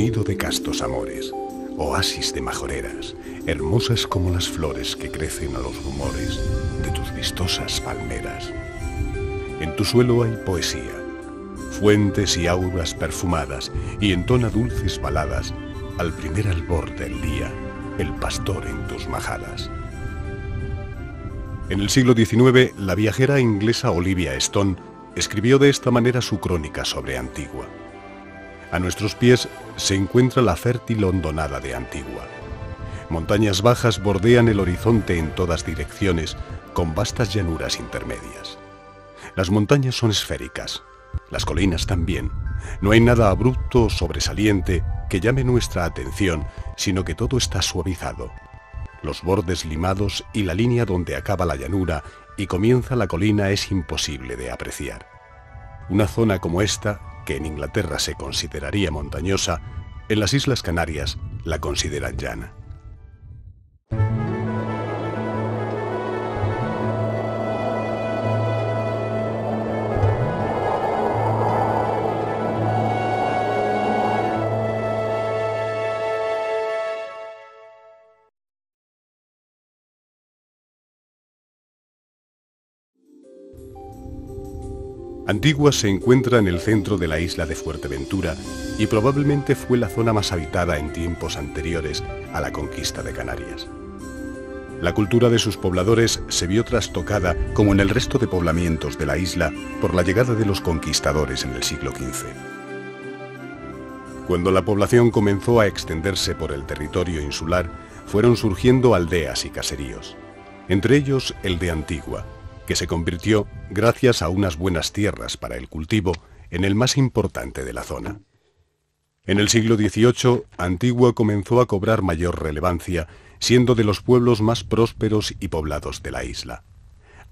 nido de castos amores, oasis de majoreras, hermosas como las flores que crecen a los rumores de tus vistosas palmeras. En tu suelo hay poesía, fuentes y auras perfumadas, y entona dulces baladas al primer albor del día, el pastor en tus majadas. En el siglo XIX, la viajera inglesa Olivia Stone escribió de esta manera su crónica sobre Antigua. A nuestros pies se encuentra la fértil hondonada de Antigua. Montañas bajas bordean el horizonte en todas direcciones, con vastas llanuras intermedias. Las montañas son esféricas, las colinas también. No hay nada abrupto o sobresaliente que llame nuestra atención, sino que todo está suavizado. Los bordes limados y la línea donde acaba la llanura y comienza la colina es imposible de apreciar. Una zona como esta, que en Inglaterra se consideraría montañosa, en las Islas Canarias la consideran llana. Antigua se encuentra en el centro de la isla de Fuerteventura y probablemente fue la zona más habitada en tiempos anteriores a la conquista de Canarias. La cultura de sus pobladores se vio trastocada, como en el resto de poblamientos de la isla, por la llegada de los conquistadores en el siglo XV. Cuando la población comenzó a extenderse por el territorio insular, fueron surgiendo aldeas y caseríos, entre ellos el de Antigua, que se convirtió, gracias a unas buenas tierras para el cultivo, en el más importante de la zona. En el siglo XVIII, Antigua comenzó a cobrar mayor relevancia, siendo de los pueblos más prósperos y poblados de la isla.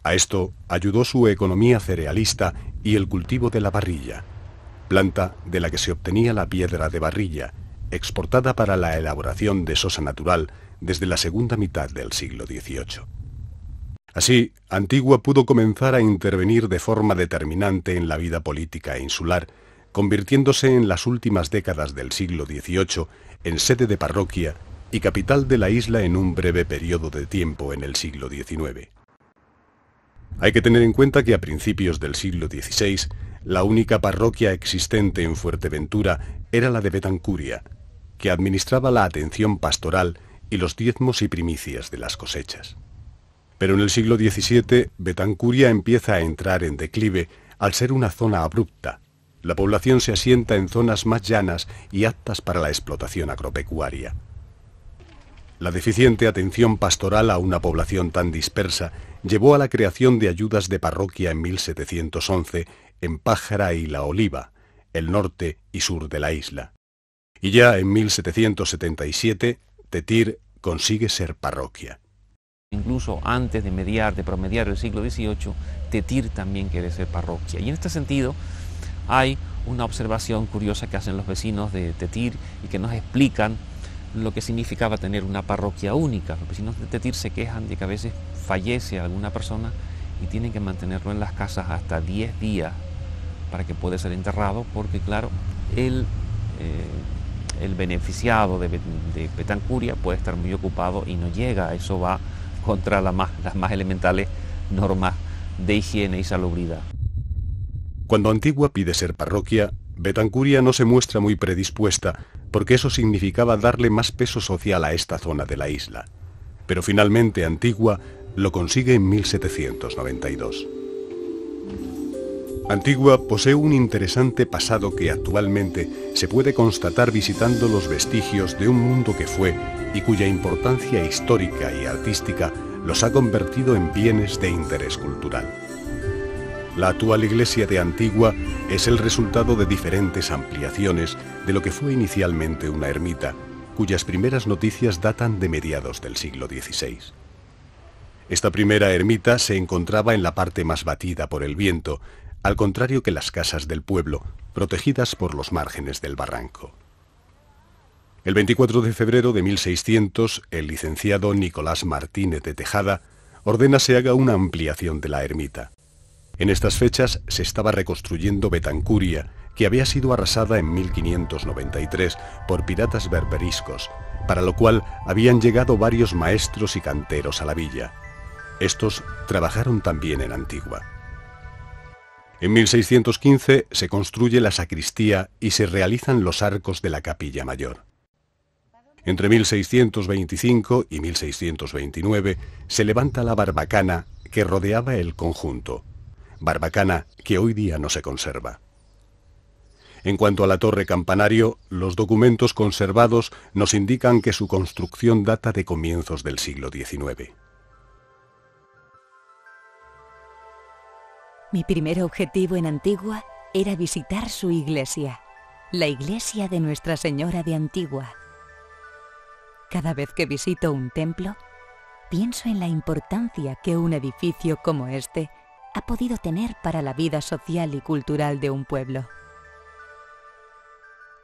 A esto ayudó su economía cerealista y el cultivo de la barrilla, planta de la que se obtenía la piedra de barrilla, exportada para la elaboración de sosa natural desde la segunda mitad del siglo XVIII. Así, Antigua pudo comenzar a intervenir de forma determinante en la vida política insular, convirtiéndose en las últimas décadas del siglo XVIII en sede de parroquia y capital de la isla en un breve periodo de tiempo en el siglo XIX. Hay que tener en cuenta que a principios del siglo XVI, la única parroquia existente en Fuerteventura era la de Betancuria, que administraba la atención pastoral y los diezmos y primicias de las cosechas. Pero en el siglo XVII, Betancuria empieza a entrar en declive al ser una zona abrupta. La población se asienta en zonas más llanas y aptas para la explotación agropecuaria. La deficiente atención pastoral a una población tan dispersa llevó a la creación de ayudas de parroquia en 1711 en Pájara y La Oliva, el norte y sur de la isla. Y ya en 1777, Tetir consigue ser parroquia. Incluso antes de promediar el siglo XVIII, Tetir también quiere ser parroquia. Y en este sentido hay una observación curiosa que hacen los vecinos de Tetir y que nos explican lo que significaba tener una parroquia única. Los vecinos de Tetir se quejan de que a veces fallece alguna persona y tienen que mantenerlo en las casas hasta 10 días para que pueda ser enterrado, porque claro, el beneficiado de Betancuria puede estar muy ocupado y no llega. Eso va contra las más elementales normas de higiene y salubridad. Cuando Antigua pide ser parroquia, Betancuria no se muestra muy predispuesta, porque eso significaba darle más peso social a esta zona de la isla. Pero finalmente Antigua lo consigue en 1792. Antigua posee un interesante pasado que actualmente se puede constatar visitando los vestigios de un mundo que fue y cuya importancia histórica y artística los ha convertido en bienes de interés cultural. La actual iglesia de Antigua es el resultado de diferentes ampliaciones de lo que fue inicialmente una ermita, cuyas primeras noticias datan de mediados del siglo XVI. Esta primera ermita se encontraba en la parte más batida por el viento, al contrario que las casas del pueblo, protegidas por los márgenes del barranco. El 24 de febrero de 1600, el licenciado Nicolás Martínez de Tejada ordena se haga una ampliación de la ermita. En estas fechas se estaba reconstruyendo Betancuria, que que había sido arrasada en 1593 por piratas berberiscos, para lo cual habían llegado varios maestros y canteros a la villa. Estos trabajaron también en Antigua. En 1615 se construye la sacristía y se realizan los arcos de la capilla mayor. Entre 1625 y 1629 se levanta la barbacana que rodeaba el conjunto, barbacana que hoy día no se conserva. En cuanto a la torre campanario, los documentos conservados nos indican que su construcción data de comienzos del siglo XIX. Mi primer objetivo en Antigua era visitar su iglesia, la iglesia de Nuestra Señora de Antigua. Cada vez que visito un templo, pienso en la importancia que un edificio como este ha podido tener para la vida social y cultural de un pueblo.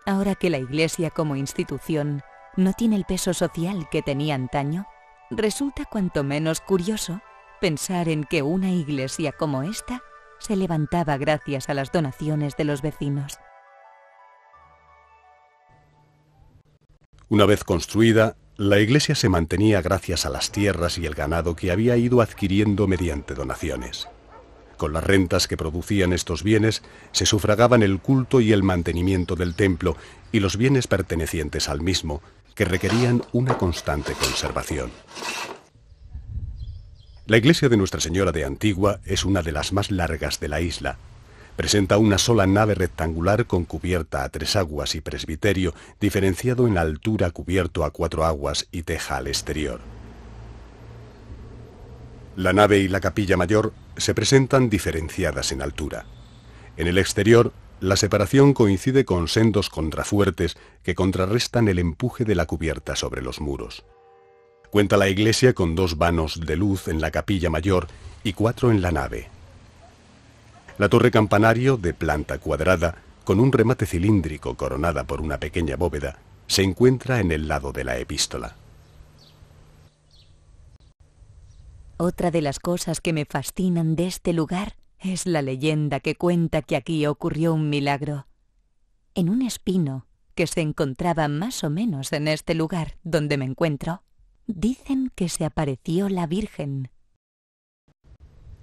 Ahora que la iglesia como institución no tiene el peso social que tenía antaño, resulta cuanto menos curioso pensar en que una iglesia como esta se levantaba gracias a las donaciones de los vecinos. Una vez construida, la iglesia se mantenía gracias a las tierras y el ganado que había ido adquiriendo mediante donaciones. Con las rentas que producían estos bienes, se sufragaban el culto y el mantenimiento del templo y los bienes pertenecientes al mismo, que requerían una constante conservación. La iglesia de Nuestra Señora de Antigua es una de las más largas de la isla. Presenta una sola nave rectangular con cubierta a 3 aguas y presbiterio, diferenciado en la altura, cubierto a 4 aguas y teja al exterior. La nave y la capilla mayor se presentan diferenciadas en altura. En el exterior, la separación coincide con sendos contrafuertes que contrarrestan el empuje de la cubierta sobre los muros. Cuenta la iglesia con 2 vanos de luz en la capilla mayor y 4 en la nave. La torre campanario, de planta cuadrada, con un remate cilíndrico coronada por una pequeña bóveda, se encuentra en el lado de la epístola. Otra de las cosas que me fascinan de este lugar es la leyenda que cuenta que aquí ocurrió un milagro. En un espino que se encontraba más o menos en este lugar donde me encuentro, dicen que se apareció la Virgen.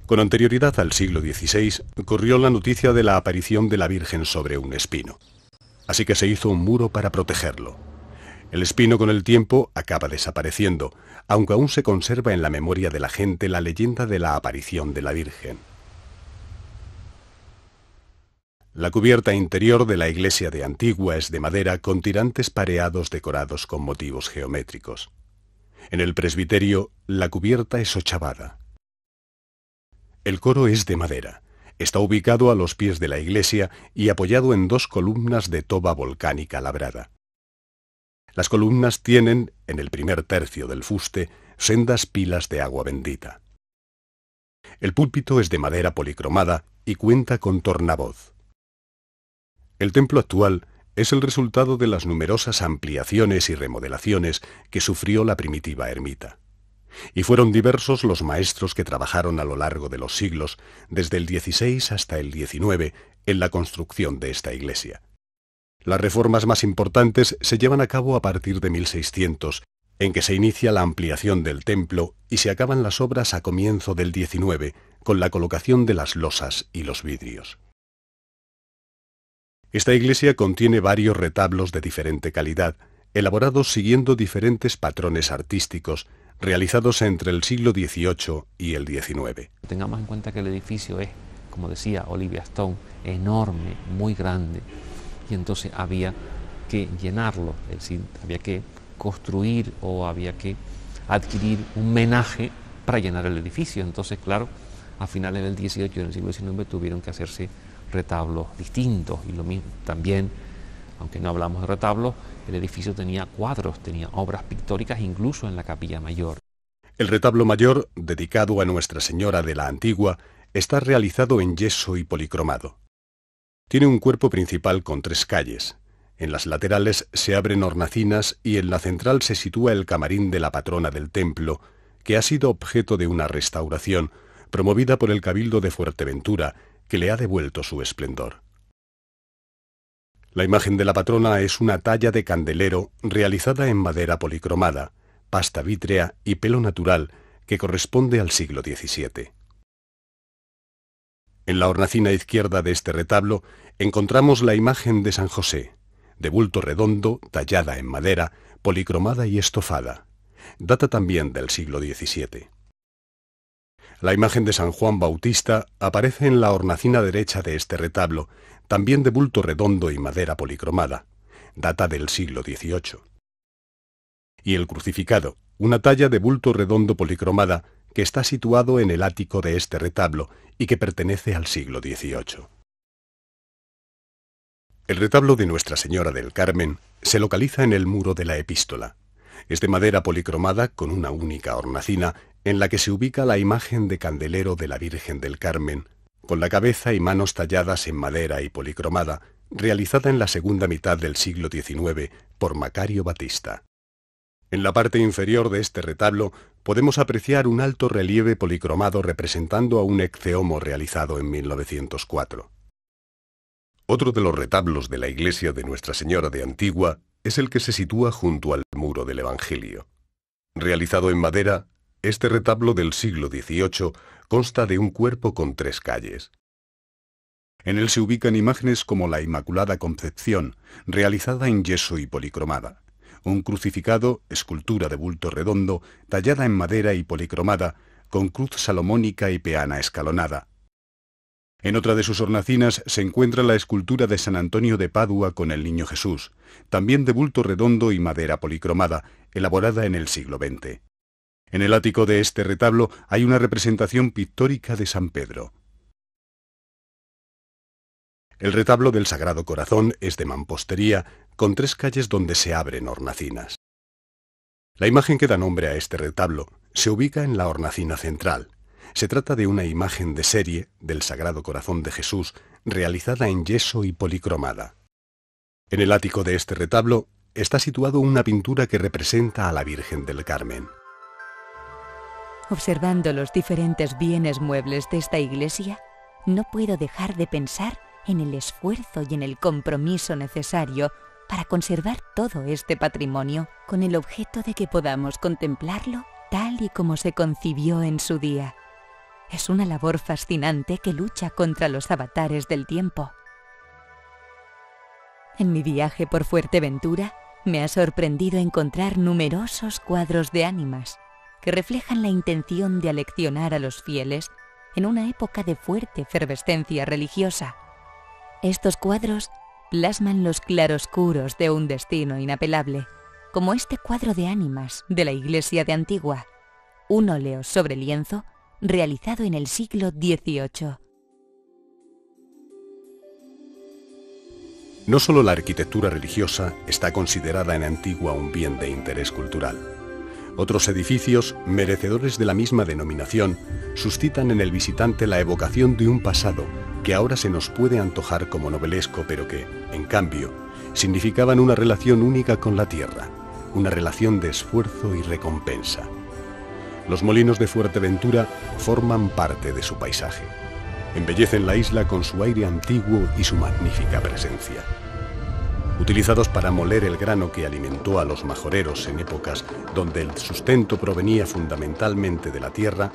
Con anterioridad al siglo XVI, corrió la noticia de la aparición de la Virgen sobre un espino. Así que se hizo un muro para protegerlo. El espino con el tiempo acaba desapareciendo, aunque aún se conserva en la memoria de la gente la leyenda de la aparición de la Virgen. La cubierta interior de la iglesia de Antigua es de madera con tirantes pareados decorados con motivos geométricos. En el presbiterio, la cubierta es ochavada. El coro es de madera. Está ubicado a los pies de la iglesia y apoyado en 2 columnas de toba volcánica labrada. Las columnas tienen, en el primer tercio del fuste, sendas pilas de agua bendita. El púlpito es de madera policromada y cuenta con tornavoz. El templo actual es el resultado de las numerosas ampliaciones y remodelaciones que sufrió la primitiva ermita. Y fueron diversos los maestros que trabajaron a lo largo de los siglos, desde el XVI hasta el XIX, en la construcción de esta iglesia. Las reformas más importantes se llevan a cabo a partir de 1600, en que se inicia la ampliación del templo y se acaban las obras a comienzo del XIX, con la colocación de las losas y los vidrios. Esta iglesia contiene varios retablos de diferente calidad, elaborados siguiendo diferentes patrones artísticos, realizados entre el siglo XVIII y el XIX. Tengamos en cuenta que el edificio es, como decía Olivia Stone, enorme, muy grande, y entonces había que llenarlo, es decir, había que construir o había que adquirir un menaje para llenar el edificio. Entonces, claro, a finales del XVIII y del siglo XIX tuvieron que hacerse retablos distintos, y lo mismo también, aunque no hablamos de retablos, el edificio tenía cuadros, tenía obras pictóricas incluso en la capilla mayor. El retablo mayor, dedicado a Nuestra Señora de la Antigua, está realizado en yeso y policromado. Tiene un cuerpo principal con 3 calles. En las laterales se abren hornacinas y en la central se sitúa el camarín de la patrona del templo, que ha sido objeto de una restauración promovida por el Cabildo de Fuerteventura, que le ha devuelto su esplendor. La imagen de la patrona es una talla de candelero realizada en madera policromada, pasta vítrea y pelo natural que corresponde al siglo XVII. En la hornacina izquierda de este retablo encontramos la imagen de San José, de bulto redondo, tallada en madera, policromada y estofada. Data también del siglo XVII. La imagen de San Juan Bautista aparece en la hornacina derecha de este retablo, también de bulto redondo y madera policromada. Data del siglo XVIII. Y el crucificado, una talla de bulto redondo policromada que está situado en el ático de este retablo y que pertenece al siglo XVIII. El retablo de Nuestra Señora del Carmen se localiza en el muro de la epístola. Es de madera policromada con una única hornacina en la que se ubica la imagen de candelero de la Virgen del Carmen, con la cabeza y manos talladas en madera y policromada, realizada en la segunda mitad del siglo XIX por Macario Batista. En la parte inferior de este retablo podemos apreciar un alto relieve policromado representando a un ecceomo realizado en 1904. Otro de los retablos de la iglesia de Nuestra Señora de Antigua es el que se sitúa junto al muro del Evangelio. Realizado en madera, este retablo del siglo XVIII consta de un cuerpo con 3 calles. En él se ubican imágenes como la Inmaculada Concepción, realizada en yeso y policromada, un crucificado, escultura de bulto redondo, tallada en madera y policromada, con cruz salomónica y peana escalonada. En otra de sus hornacinas se encuentra la escultura de San Antonio de Padua con el Niño Jesús, también de bulto redondo y madera policromada, elaborada en el siglo XX. En el ático de este retablo hay una representación pictórica de San Pedro. El retablo del Sagrado Corazón es de mampostería, con 3 calles donde se abren hornacinas. La imagen que da nombre a este retablo se ubica en la hornacina central. Se trata de una imagen de serie del Sagrado Corazón de Jesús, realizada en yeso y policromada. En el ático de este retablo está situado una pintura que representa a la Virgen del Carmen. Observando los diferentes bienes muebles de esta iglesia, no puedo dejar de pensar en el esfuerzo y en el compromiso necesario para conservar todo este patrimonio con el objeto de que podamos contemplarlo tal y como se concibió en su día. Es una labor fascinante que lucha contra los avatares del tiempo. En mi viaje por Fuerteventura me ha sorprendido encontrar numerosos cuadros de ánimas que reflejan la intención de aleccionar a los fieles en una época de fuerte efervescencia religiosa. Estos cuadros plasman los claroscuros de un destino inapelable, como este cuadro de ánimas de la iglesia de Antigua, un óleo sobre lienzo realizado en el siglo XVIII. No solo la arquitectura religiosa está considerada en Antigua un bien de interés cultural. Otros edificios, merecedores de la misma denominación, suscitan en el visitante la evocación de un pasado que ahora se nos puede antojar como novelesco, pero que, en cambio, significaban una relación única con la tierra, una relación de esfuerzo y recompensa. Los molinos de Fuerteventura forman parte de su paisaje. Embellecen la isla con su aire antiguo y su magnífica presencia. Utilizados para moler el grano que alimentó a los majoreros en épocas donde el sustento provenía fundamentalmente de la tierra,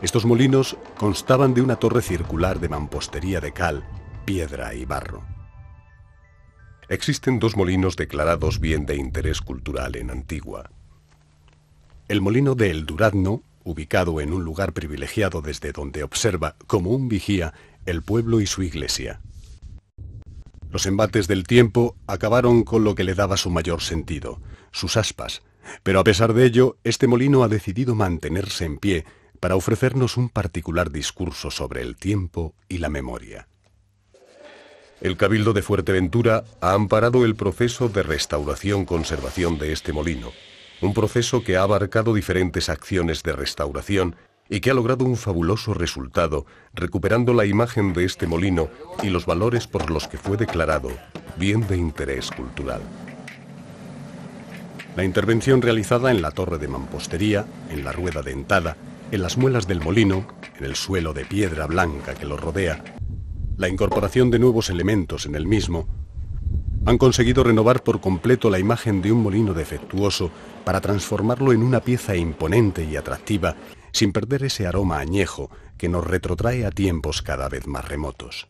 estos molinos constaban de una torre circular de mampostería de cal, piedra y barro. Existen 2 molinos declarados bien de interés cultural en Antigua. El molino de El Durazno, ubicado en un lugar privilegiado desde donde observa, como un vigía, el pueblo y su iglesia. Los embates del tiempo acabaron con lo que le daba su mayor sentido, sus aspas, pero a pesar de ello, este molino ha decidido mantenerse en pie para ofrecernos un particular discurso sobre el tiempo y la memoria. El Cabildo de Fuerteventura ha amparado el proceso de restauración-conservación de este molino, un proceso que ha abarcado diferentes acciones de restauración y que ha logrado un fabuloso resultado, recuperando la imagen de este molino y los valores por los que fue declarado bien de interés cultural. La intervención realizada en la torre de mampostería, en la rueda dentada, en las muelas del molino, en el suelo de piedra blanca que lo rodea, la incorporación de nuevos elementos en el mismo, Han conseguido renovar por completo la imagen de un molino defectuoso para transformarlo en una pieza imponente y atractiva, sin perder ese aroma añejo que nos retrotrae a tiempos cada vez más remotos.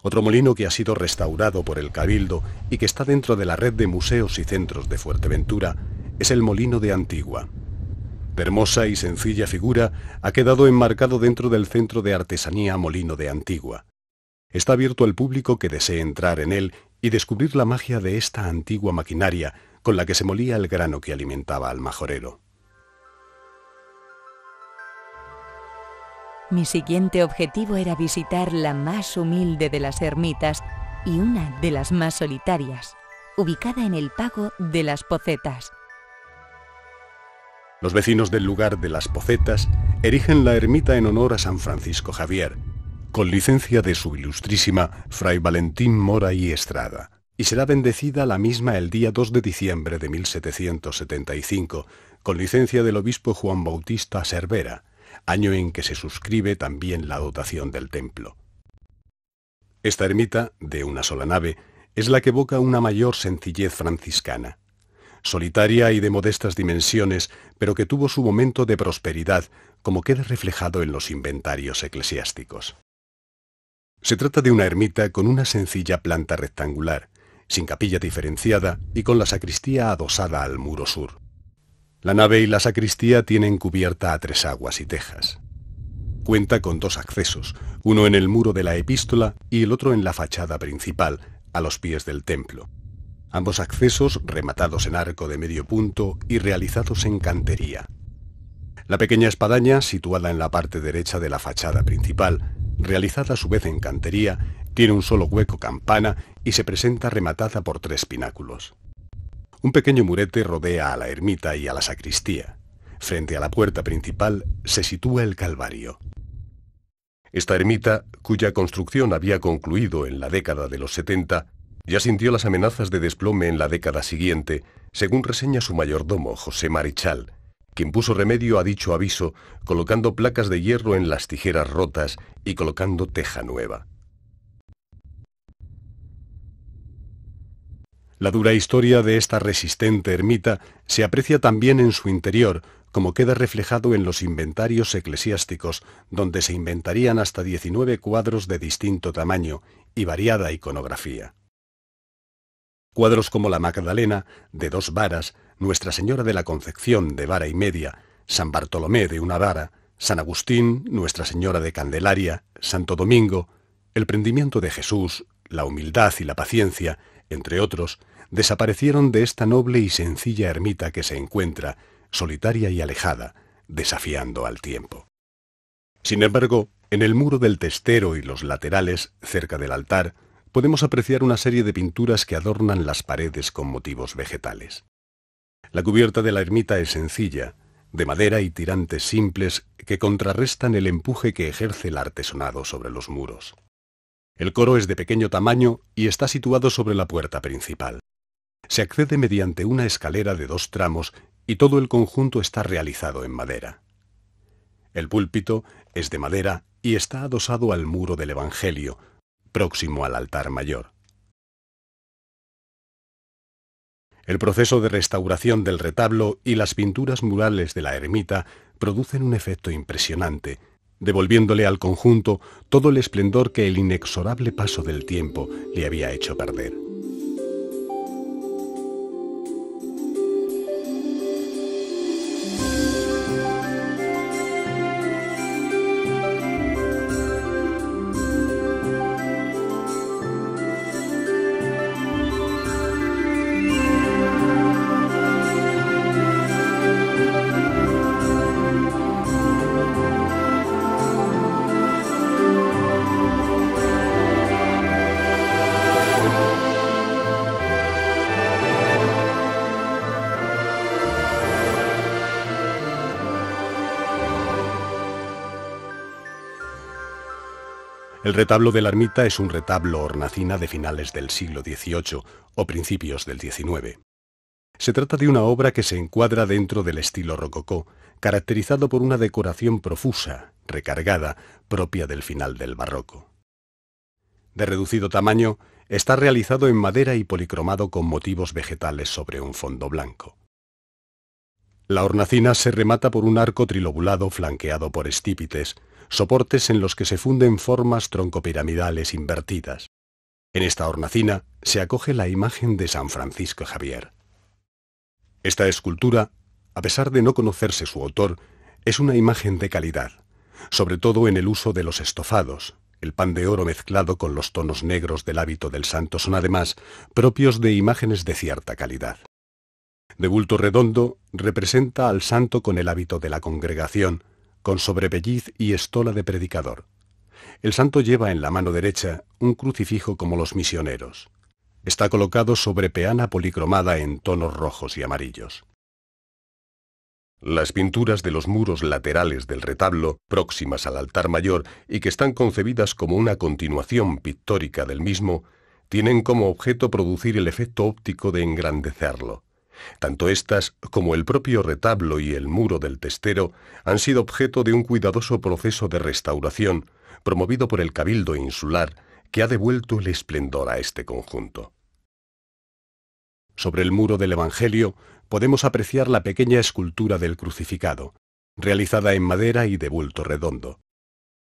Otro molino que ha sido restaurado por el Cabildo y que está dentro de la red de museos y centros de Fuerteventura es el Molino de Antigua. De hermosa y sencilla figura, ha quedado enmarcado dentro del Centro de Artesanía Molino de Antigua. Está abierto al público que desee entrar en él y descubrir la magia de esta antigua maquinaria con la que se molía el grano que alimentaba al majorero. Mi siguiente objetivo era visitar la más humilde de las ermitas y una de las más solitarias, ubicada en el Pago de las Pocetas. Los vecinos del lugar de las Pocetas erigen la ermita en honor a San Francisco Javier, con licencia de su ilustrísima Fray Valentín Mora y Estrada, y será bendecida la misma el día 2 de diciembre de 1775, con licencia del obispo Juan Bautista Cervera, año en que se suscribe también la dotación del templo. Esta ermita, de una sola nave, es la que evoca una mayor sencillez franciscana. Solitaria y de modestas dimensiones, pero que tuvo su momento de prosperidad, como queda reflejado en los inventarios eclesiásticos. Se trata de una ermita con una sencilla planta rectangular, sin capilla diferenciada y con la sacristía adosada al muro sur. La nave y la sacristía tienen cubierta a 3 aguas y tejas. Cuenta con 2 accesos, uno en el muro de la epístola y el otro en la fachada principal, a los pies del templo. Ambos accesos rematados en arco de medio punto y realizados en cantería. La pequeña espadaña, situada en la parte derecha de la fachada principal, realizada a su vez en cantería, tiene un solo hueco campana y se presenta rematada por 3 pináculos. Un pequeño murete rodea a la ermita y a la sacristía. Frente a la puerta principal se sitúa el Calvario. Esta ermita, cuya construcción había concluido en la década de los 70, ya sintió las amenazas de desplome en la década siguiente, según reseña su mayordomo, José Marichal, quien puso remedio a dicho aviso colocando placas de hierro en las tijeras rotas y colocando teja nueva. La dura historia de esta resistente ermita se aprecia también en su interior, como queda reflejado en los inventarios eclesiásticos, donde se inventarían hasta 19 cuadros de distinto tamaño y variada iconografía. Cuadros como la Magdalena, de 2 varas, Nuestra Señora de la Concepción, de vara y media, San Bartolomé, de 1 vara, San Agustín, Nuestra Señora de Candelaria, Santo Domingo, el prendimiento de Jesús, la humildad y la paciencia, entre otros, desaparecieron de esta noble y sencilla ermita que se encuentra, solitaria y alejada, desafiando al tiempo. Sin embargo, en el muro del testero y los laterales, cerca del altar, podemos apreciar una serie de pinturas que adornan las paredes con motivos vegetales. La cubierta de la ermita es sencilla, de madera y tirantes simples que contrarrestan el empuje que ejerce el artesonado sobre los muros. El coro es de pequeño tamaño y está situado sobre la puerta principal. Se accede mediante una escalera de 2 tramos y todo el conjunto está realizado en madera. El púlpito es de madera y está adosado al muro del Evangelio, próximo al altar mayor. El proceso de restauración del retablo y las pinturas murales de la ermita producen un efecto impresionante, devolviéndole al conjunto todo el esplendor que el inexorable paso del tiempo le había hecho perder. El retablo de la ermita es un retablo hornacina de finales del siglo XVIII o principios del XIX. Se trata de una obra que se encuadra dentro del estilo rococó, caracterizado por una decoración profusa, recargada, propia del final del barroco. De reducido tamaño, está realizado en madera y policromado con motivos vegetales sobre un fondo blanco. La hornacina se remata por un arco trilobulado flanqueado por estípites, soportes en los que se funden formas troncopiramidales invertidas. En esta hornacina se acoge la imagen de San Francisco Javier. Esta escultura, a pesar de no conocerse su autor, es una imagen de calidad, sobre todo en el uso de los estofados. El pan de oro mezclado con los tonos negros del hábito del santo son además propios de imágenes de cierta calidad. De bulto redondo, representa al santo con el hábito de la congregación, con sobrepelliz y estola de predicador. El santo lleva en la mano derecha un crucifijo como los misioneros. Está colocado sobre peana policromada en tonos rojos y amarillos. Las pinturas de los muros laterales del retablo, próximas al altar mayor y que están concebidas como una continuación pictórica del mismo, tienen como objeto producir el efecto óptico de engrandecerlo. Tanto estas como el propio retablo y el muro del testero han sido objeto de un cuidadoso proceso de restauración promovido por el Cabildo Insular, que ha devuelto el esplendor a este conjunto. Sobre el muro del Evangelio podemos apreciar la pequeña escultura del crucificado, realizada en madera y de bulto redondo.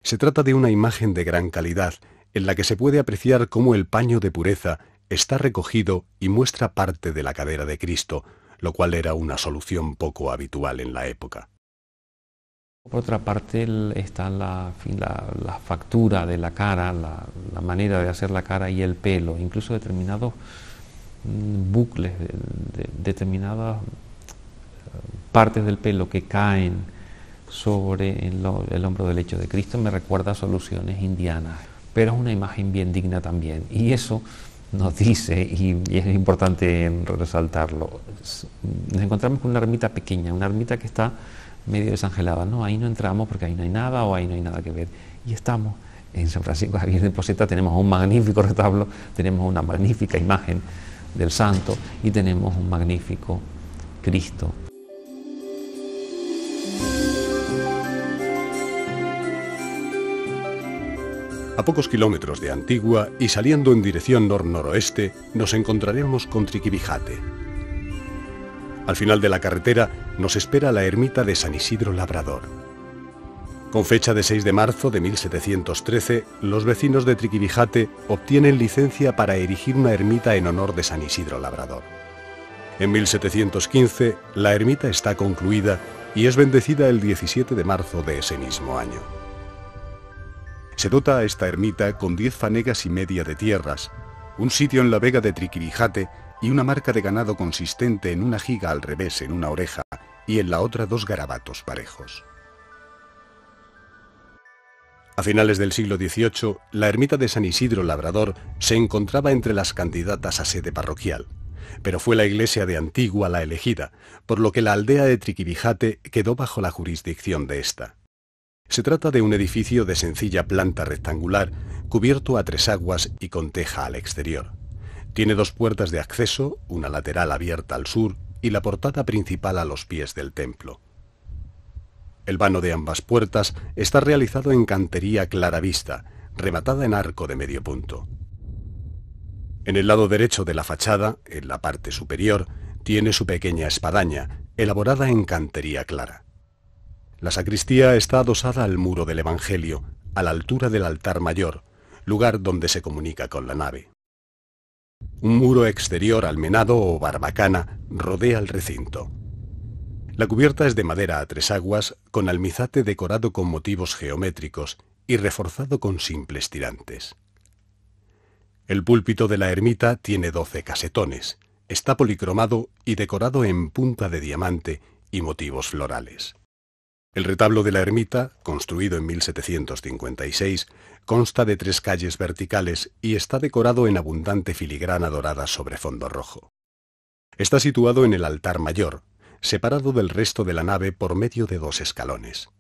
Se trata de una imagen de gran calidad, en la que se puede apreciar cómo el paño de pureza está recogido y muestra parte de la cadera de Cristo, lo cual era una solución poco habitual en la época. Por otra parte está la factura de la cara, la manera de hacer la cara y el pelo, incluso determinados bucles, determinadas partes del pelo que caen sobre el hombro del lecho de Cristo me recuerda a soluciones indianas, pero es una imagen bien digna también, y eso nos dice, y es importante resaltarlo, nos encontramos con una ermita pequeña, una ermita que está medio desangelada, no, ahí no entramos porque ahí no hay nada o ahí no hay nada que ver, y estamos en San Francisco Javier de Poseta, tenemos un magnífico retablo, tenemos una magnífica imagen del santo y tenemos un magnífico Cristo. A pocos kilómetros de Antigua y saliendo en dirección nor-noroeste, nos encontraremos con Triquibijate. Al final de la carretera nos espera la ermita de San Isidro Labrador. Con fecha de 6 de marzo de 1713, los vecinos de Triquibijate obtienen licencia para erigir una ermita en honor de San Isidro Labrador. En 1715, la ermita está concluida y es bendecida el 17 de marzo de ese mismo año. Se dota a esta ermita con 10 fanegas y media de tierras, un sitio en la vega de Triquibijate y una marca de ganado consistente en una giga al revés en una oreja y en la otra 2 garabatos parejos. A finales del siglo XVIII, la ermita de San Isidro Labrador se encontraba entre las candidatas a sede parroquial, pero fue la iglesia de Antigua la elegida, por lo que la aldea de Triquibijate quedó bajo la jurisdicción de esta. Se trata de un edificio de sencilla planta rectangular, cubierto a 3 aguas y con teja al exterior. Tiene 2 puertas de acceso, una lateral abierta al sur y la portada principal a los pies del templo. El vano de ambas puertas está realizado en cantería clara vista, rematada en arco de medio punto. En el lado derecho de la fachada, en la parte superior, tiene su pequeña espadaña, elaborada en cantería clara. La sacristía está adosada al muro del Evangelio, a la altura del altar mayor, lugar donde se comunica con la nave. Un muro exterior almenado o barbacana rodea el recinto. La cubierta es de madera a 3 aguas, con almizate decorado con motivos geométricos y reforzado con simples tirantes. El púlpito de la ermita tiene 12 casetones, está policromado y decorado en punta de diamante y motivos florales. El retablo de la ermita, construido en 1756, consta de 3 calles verticales y está decorado en abundante filigrana dorada sobre fondo rojo. Está situado en el altar mayor, separado del resto de la nave por medio de 2 escalones.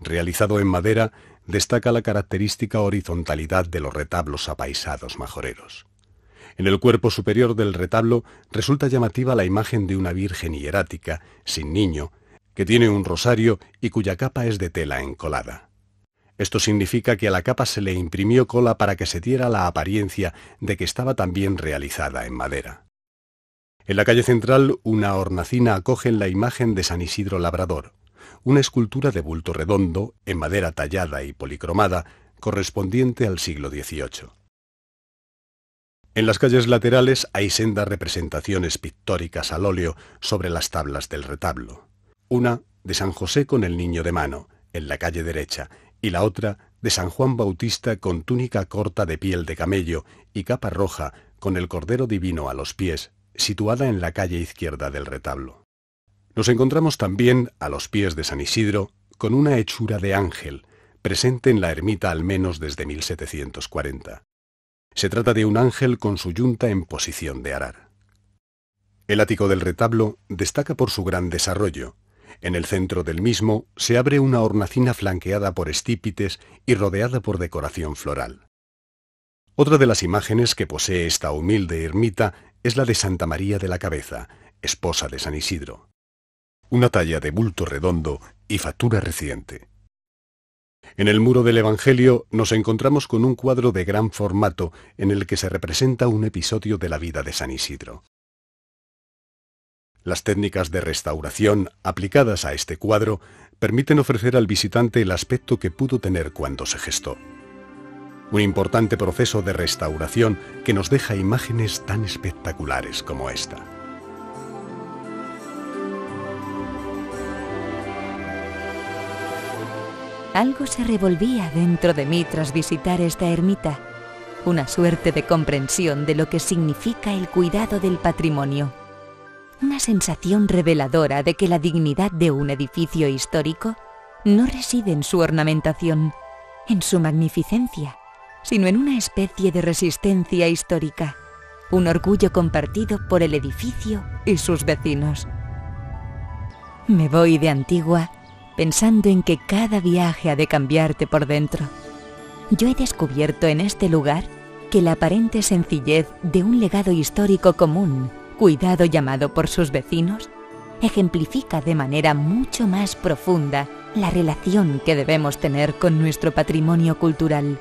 Realizado en madera, destaca la característica horizontalidad de los retablos apaisados majoreros. En el cuerpo superior del retablo resulta llamativa la imagen de una virgen hierática, sin niño, que tiene un rosario y cuya capa es de tela encolada. Esto significa que a la capa se le imprimió cola para que se diera la apariencia de que estaba también realizada en madera. En la calle central, una hornacina acoge la imagen de San Isidro Labrador, una escultura de bulto redondo, en madera tallada y policromada, correspondiente al siglo XVIII. En las calles laterales hay sendas representaciones pictóricas al óleo sobre las tablas del retablo. Una de San José con el niño de mano, en la calle derecha, y la otra de San Juan Bautista con túnica corta de piel de camello y capa roja con el Cordero Divino a los pies, situada en la calle izquierda del retablo. Nos encontramos también, a los pies de San Isidro, con una hechura de ángel, presente en la ermita al menos desde 1740. Se trata de un ángel con su yunta en posición de arar. El ático del retablo destaca por su gran desarrollo. En el centro del mismo se abre una hornacina flanqueada por estípites y rodeada por decoración floral. Otra de las imágenes que posee esta humilde ermita es la de Santa María de la Cabeza, esposa de San Isidro. Una talla de bulto redondo y factura reciente. En el muro del Evangelio nos encontramos con un cuadro de gran formato en el que se representa un episodio de la vida de San Isidro. Las técnicas de restauración aplicadas a este cuadro permiten ofrecer al visitante el aspecto que pudo tener cuando se gestó. Un importante proceso de restauración que nos deja imágenes tan espectaculares como esta. Algo se revolvía dentro de mí tras visitar esta ermita, una suerte de comprensión de lo que significa el cuidado del patrimonio. Una sensación reveladora de que la dignidad de un edificio histórico no reside en su ornamentación, en su magnificencia, sino en una especie de resistencia histórica, un orgullo compartido por el edificio y sus vecinos. Me voy de Antigua pensando en que cada viaje ha de cambiarte por dentro. Yo he descubierto en este lugar que la aparente sencillez de un legado histórico común, cuidado y amado por sus vecinos, ejemplifica de manera mucho más profunda la relación que debemos tener con nuestro patrimonio cultural,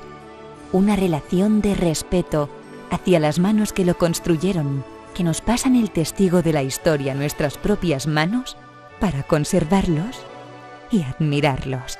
una relación de respeto hacia las manos que lo construyeron, que nos pasan el testigo de la historia a nuestras propias manos para conservarlos y admirarlos.